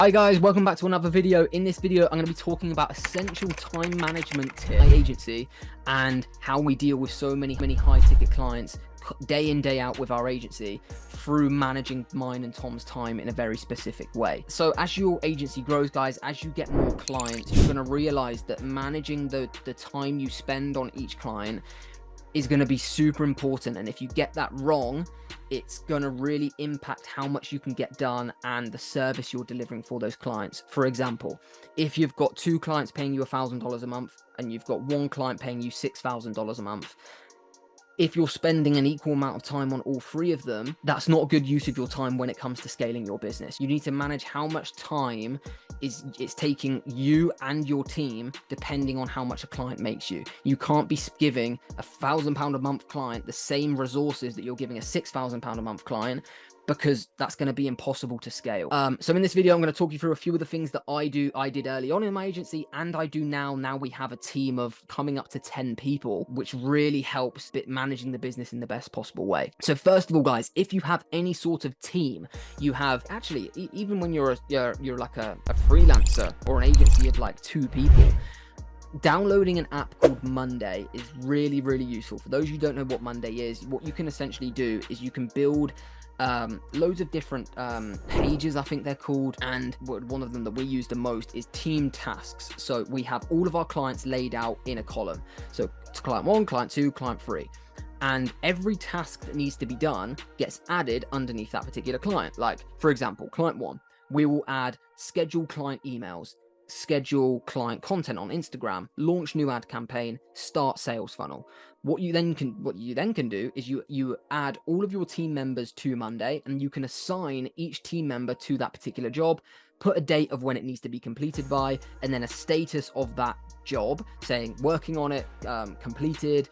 Hi guys, welcome back to another video. In this video, I'm going to be talking about essential time management tips in my agency and how we deal with so many high ticket clients day in, day out with our agency through managing mine and Tom's time in a very specific way. So as your agency grows, guys, as you get more clients, you're going to realize that managing the time you spend on each client is going to be super important. And if you get that wrong, it's going to really impact how much you can get done and the service you're delivering for those clients. For example, if you've got 2 clients paying you $1,000 a month and you've got 1 client paying you $6,000 a month, if you're spending an equal amount of time on all 3 of them, that's not a good use of your time when it comes to scaling your business. You need to manage how much time it's taking you and your team, depending on how much a client makes you. You can't be giving a £1,000 a month client the same resources that you're giving a £6,000 a month client, because that's going to be impossible to scale. So in this video, I'm going to talk you through a few of the things that I did early on in my agency, and I do now. Now we have a team of coming up to 10 people, which really helps managing the business in the best possible way. So first of all, guys, if you have any sort of team, you have actually, even when you're like a freelancer or an agency of like 2 people, downloading an app called Monday is really, really useful. For those of you who don't know what Monday is, what you can essentially do is you can build loads of different pages, I think they're called, and one of them that we use the most is team tasks. So we have all of our clients laid out in a column. So it's client 1, client 2, client 3. And every task that needs to be done gets added underneath that particular client. Like, for example, client 1, we will add schedule client emails, schedule client content on Instagram, launch new ad campaign, start sales funnel. What you then can do is you add all of your team members to Monday, and you can assign each team member to that particular job, put a date of when it needs to be completed by, and then a status of that job saying working on it, completed,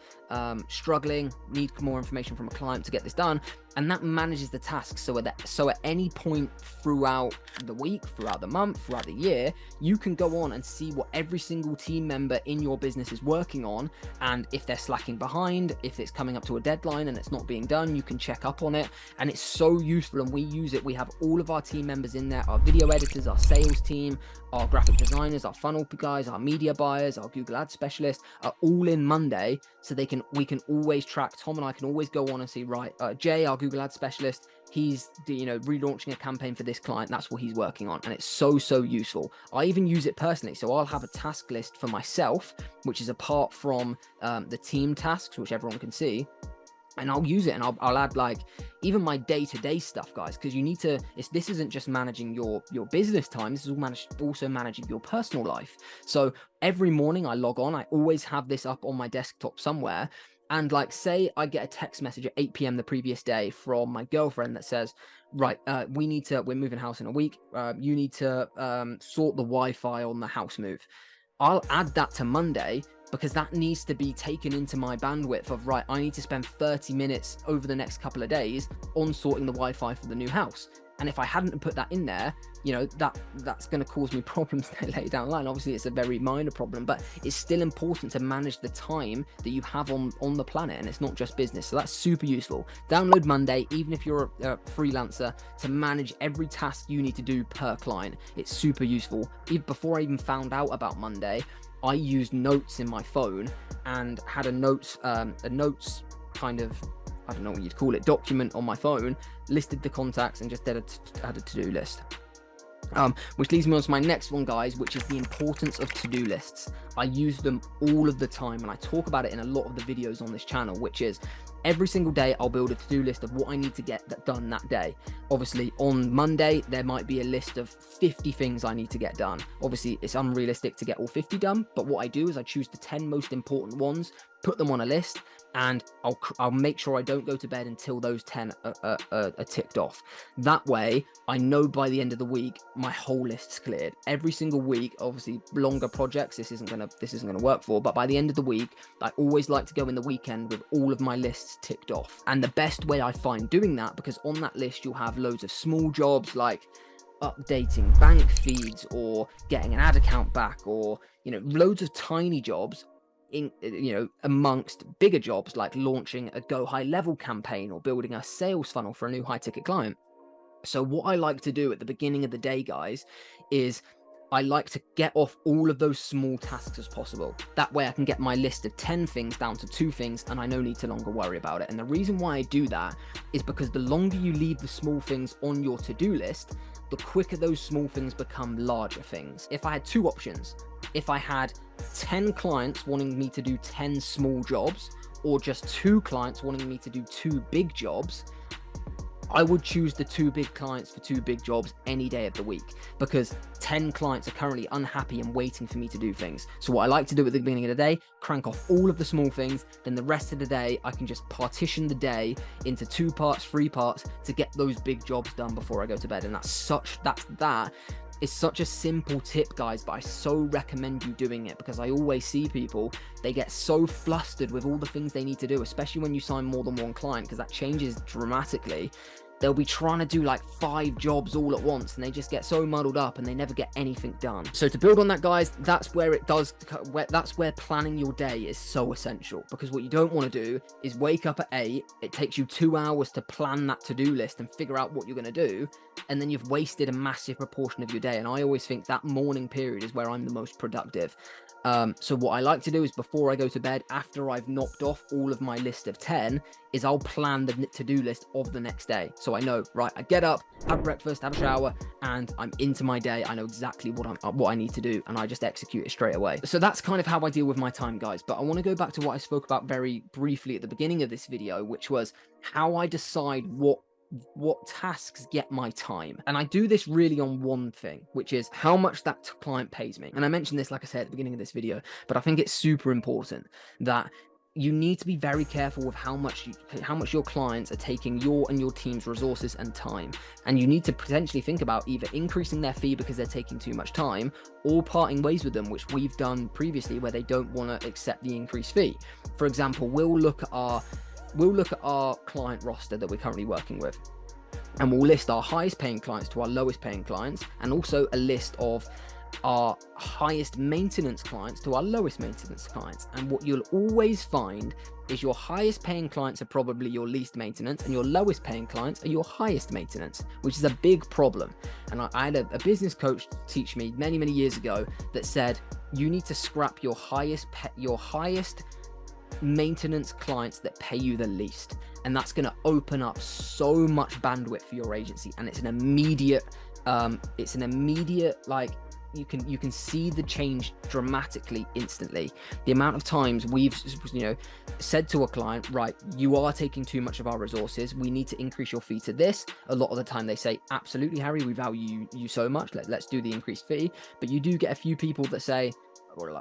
struggling, need more information from a client to get this done. And that manages the tasks so at any point throughout the week, throughout the month, throughout the year, you can go on and see what every single team member in your business is working on. And if they're slacking behind, if it's coming up to a deadline and it's not being done, you can check up on it. And it's so useful, and we use it. We have all of our team members in there, our video editors, our sales team, our graphic designers, our funnel guys, our media buyers, our Google Ads specialists are all in Monday, so we can always track. Tom and I can always go on and see, right, Jay, our Google Ads specialist, he's relaunching a campaign for this client. That's what he's working on, and it's so useful. I even use it personally, so I'll have a task list for myself, which is apart from the team tasks, which everyone can see. And I'll use it, and I'll add like even my day-to-day stuff, guys, because you need to. This isn't just managing your business time. This is also managing your personal life. So every morning I log on. I always have this up on my desktop somewhere. And like, say I get a text message at 8 p.m. the previous day from my girlfriend that says, right, we're moving house in a week. You need to sort the Wi-Fi on the house move. I'll add that to Monday, because that needs to be taken into my bandwidth of, right, I need to spend 30 minutes over the next couple of days on sorting the Wi-Fi for the new house. And if I hadn't put that in there, that's going to cause me problems later down the line. Obviously, it's a very minor problem, but it's still important to manage the time that you have on the planet, and it's not just business. So that's super useful. Download Monday, even if you're a freelancer, to manage every task you need to do per client. It's super useful. Even before I even found out about Monday, I used notes in my phone and had a notes kind of, I don't know what you'd call it, document on my phone, listed the contacts, and just had a to-do list. Which leads me on to my next one, guys, which is the importance of to-do lists. I use them all of the time, and I talk about it in a lot of the videos on this channel, which is every single day I'll build a to-do list of what I need to get done that day. Obviously, on Monday, there might be a list of 50 things I need to get done. Obviously, it's unrealistic to get all 50 done, but what I do is I choose the 10 most important ones, put them on a list, and I'll make sure I don't go to bed until those 10 are ticked off. That way, I know by the end of the week, my whole list's cleared. Every single week, obviously, longer projects, this isn't gonna work for, but by the end of the week, I always like to go in the weekend with all of my lists ticked off. And the best way I find doing that, because on that list, you'll have loads of small jobs like updating bank feeds or getting an ad account back, or loads of tiny jobs amongst bigger jobs like launching a go high level campaign or building a sales funnel for a new high ticket client. So what I like to do at the beginning of the day, guys, is I like to get off all of those small tasks as possible. That way I can get my list of 10 things down to 2 things, and I no need to longer worry about it. And the reason why I do that is because the longer you leave the small things on your to-do list, the quicker those small things become larger things. If I had 2 options, if I had 10 clients wanting me to do 10 small jobs, or just 2 clients wanting me to do 2 big jobs, I would choose the 2 big clients for 2 big jobs any day of the week, because 10 clients are currently unhappy and waiting for me to do things. So what I like to do at the beginning of the day, crank off all of the small things, then the rest of the day, I can just partition the day into 2 parts, 3 parts to get those big jobs done before I go to bed. And that is such a simple tip, guys, but I so recommend you doing it, because I always see people, they get so flustered with all the things they need to do, especially when you sign more than one client, because that changes dramatically. They'll be trying to do like 5 jobs all at once, and they just get so muddled up and they never get anything done. So to build on that, guys, that's where planning your day is so essential, because what you don't want to do is wake up at 8, it takes you 2 hours to plan that to-do list and figure out what you're going to do, and then you've wasted a massive proportion of your day. And I always think that morning period is where I'm the most productive. So what I like to do is, before I go to bed, after I've knocked off all of my list of 10, is I'll plan the to-do list of the next day. So I know, right, I get up, have breakfast, have a shower, and I'm into my day. I know exactly what I need to do, and I just execute it straight away. So that's kind of how I deal with my time, guys. But I want to go back to what I spoke about very briefly at the beginning of this video, which was how I decide what tasks get my time. And I do this really on one thing, which is how much that client pays me. And I mentioned this, like I said, at the beginning of this video, but I think it's super important that you need to be very careful with how much your clients are taking your and your team's resources and time. And you need to potentially think about either increasing their fee because they're taking too much time, or parting ways with them, which we've done previously, where they don't want to accept the increased fee. For example, we'll look at our client roster that we're currently working with, and we'll list our highest paying clients to our lowest paying clients, and also a list of our highest maintenance clients to our lowest maintenance clients. And what you'll always find is your highest paying clients are probably your least maintenance, and your lowest paying clients are your highest maintenance, which is a big problem. And I had a business coach teach me many years ago that said you need to scrap your highest maintenance clients that pay you the least, and that's going to open up so much bandwidth for your agency. And it's an immediate like, you can see the change dramatically instantly. The amount of times we've said to a client, right, you are taking too much of our resources, we need to increase your fee to this. A lot of the time they say, absolutely, Harry, we value you so much, let's do the increased fee. But you do get a few people that say,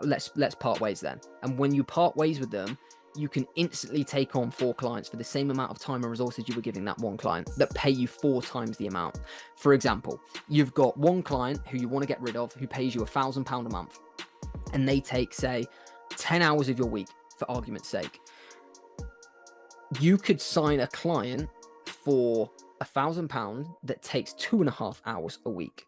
let's part ways then. And when you part ways with them, you can instantly take on 4 clients for the same amount of time and resources you were giving that one client, that pay you 4 times the amount. For example, you've got one client who you want to get rid of, who pays you £1,000 a month, and they take, say, 10 hours of your week, for argument's sake. You could sign a client for £1,000 that takes 2.5 hours a week.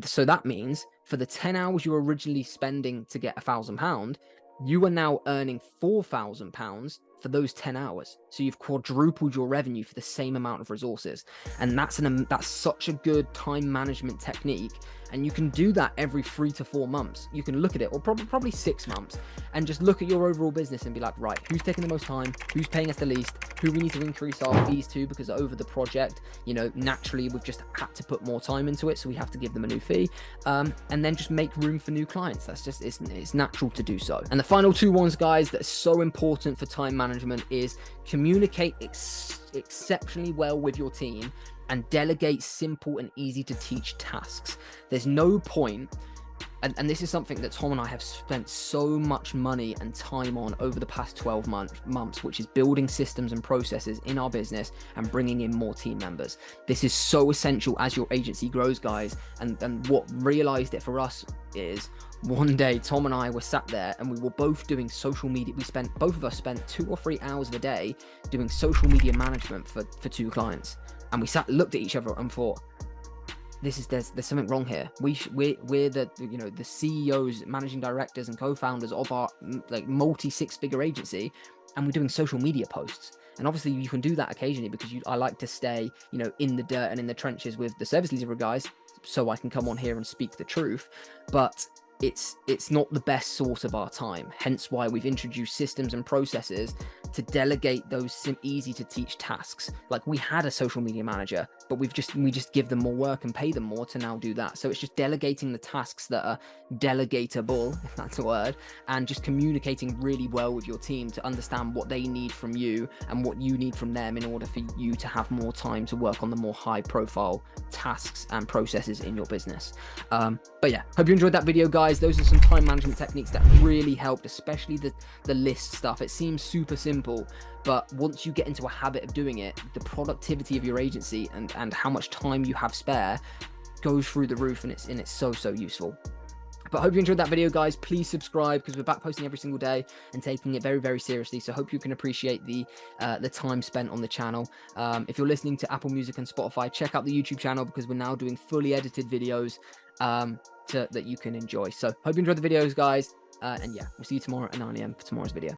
So that means for the 10 hours you were originally spending to get £1,000, you are now earning £4,000 for those 10 hours. So you've quadrupled your revenue for the same amount of resources. And that's such a good time management technique. And you can do that every 3 to 4 months. You can look at it, or probably 6 months, and just look at your overall business and be like, right, who's taking the most time? Who's paying us the least? Who we need to increase our fees to, because over the project, naturally we've just had to put more time into it, so we have to give them a new fee. And then just make room for new clients. That's just, it's natural to do so. And the final 2 ones, guys, that's so important for time management is communicate exceptionally well with your team, and delegate simple and easy to teach tasks. There's no point, and this is something that Tom and I have spent so much money and time on over the past 12 months, which is building systems and processes in our business and bringing in more team members. This is so essential as your agency grows, guys. And what realized it for us is, one day Tom and I were sat there and we were both doing social media. Both of us spent 2 or 3 hours of a day doing social media management for 2 clients. And we looked at each other and thought, there's something wrong here. We're the CEOs, managing directors, and co-founders of our multi 6-figure agency, and we're doing social media posts. And obviously you can do that occasionally because I like to stay, you know, in the dirt and in the trenches with the service leader guys, so I can come on here and speak the truth. But it's not the best source of our time, hence why we've introduced systems and processes to delegate those easy to teach tasks. Like, we had a social media manager, but we just give them more work and pay them more to now do that. So it's just delegating the tasks that are delegatable, if that's a word, and just communicating really well with your team to understand what they need from you and what you need from them in order for you to have more time to work on the more high profile tasks and processes in your business. But yeah, hope you enjoyed that video, guys. Those are some time management techniques that really helped, especially the list stuff. It seems super simple, but once you get into a habit of doing it, the productivity of your agency and how much time you have spare goes through the roof, and it's so useful. But I hope you enjoyed that video, guys. Please subscribe, because we're back posting every single day and taking it very seriously. So hope you can appreciate the time spent on the channel. If you're listening to Apple Music and Spotify, check out the YouTube channel, because we're now doing fully edited videos that you can enjoy. So hope you enjoyed the videos, guys. And yeah, we'll see you tomorrow at 9 AM for tomorrow's video.